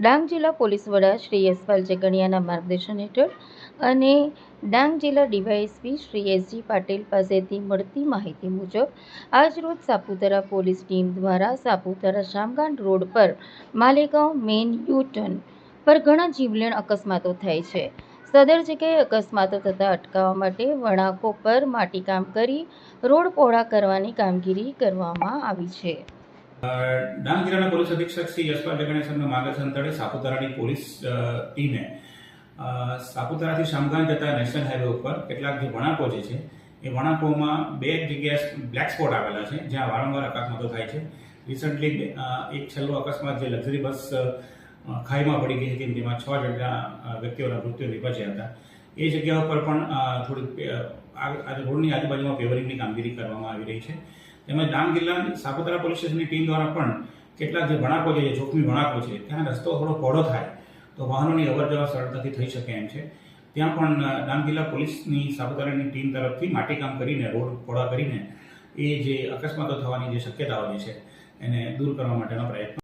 ડાંગ જિલ્લા પોલીસ વડા શ્રી યશપાલ જગણિયાના માર્ગદર્શન હેઠળ અને ડાંગ જિલ્લા ડીવાયએસપી શ્રી એસજી પાટીલ પાસેથી મળતી માહિતી મુજબ આજરોજ સાપુતારા પોલીસ ટીમ દ્વારા સાપુતારા શામગામ રોડ પર માલેગાંવ મેઇન યુ-ટર્ન પર ઘણા જીવલેણ અકસ્માતો થાય છે. સદર જગ્યાએ અકસ્માતો થતા અટકાવવા માટે વળાંકો પર માટીકામ કરી રોડ પહોળા કરવાની કામગીરી કરવામાં આવી છે. ડાંગ જિલ્લાના પોલીસ અધિક્ષક શ્રી યશપાલ જગણિયા સાહેબના માર્ગદર્શન હેઠળ સાપુતારાની પોલીસ ટીમે સાપુતારાથી શામગામ જતા નેશનલ હાઈવે ઉપર કેટલાક જે વળાંકો જે છે એ વળાંકોમાં બે જગ્યાએ બ્લેક સ્પોટ આવેલા છે જ્યાં વારંવાર અકસ્માતો થાય છે. રિસન્ટલી એક છેલ્લો અકસ્માત જે લક્ઝરી બસ ખાઈમાં પડી ગઈ હતી જેમાં 6 જેટલા વ્યક્તિઓના મૃત્યુ નિપજ્યા હતા. એ જગ્યા ઉપર પણ થોડી રોડની આજુબાજુમાં પેવરિંગની કામગીરી કરવામાં આવી રહી છે. તેમજ ડાંગ જિલ્લાની સાપુતારા પોલીસ સ્ટેશનની ટીમ દ્વારા પણ કેટલાક જે વળાંકો છે, જોખમી વળાંકો છે, ત્યાં રસ્તો થોડો પહોળો થાય તો વાહનોની અવરજવર સરળતાથી થઈ શકે એમ છે. ત્યાં પણ ડાંગ જિલ્લા પોલીસની સાપુતારાની ટીમ તરફથી માટીકામ કરીને રોડ પહોળા કરીને એ જે અકસ્માતો થવાની જે શક્યતાઓ જે છે એને દૂર કરવા માટેનો પ્રયત્ન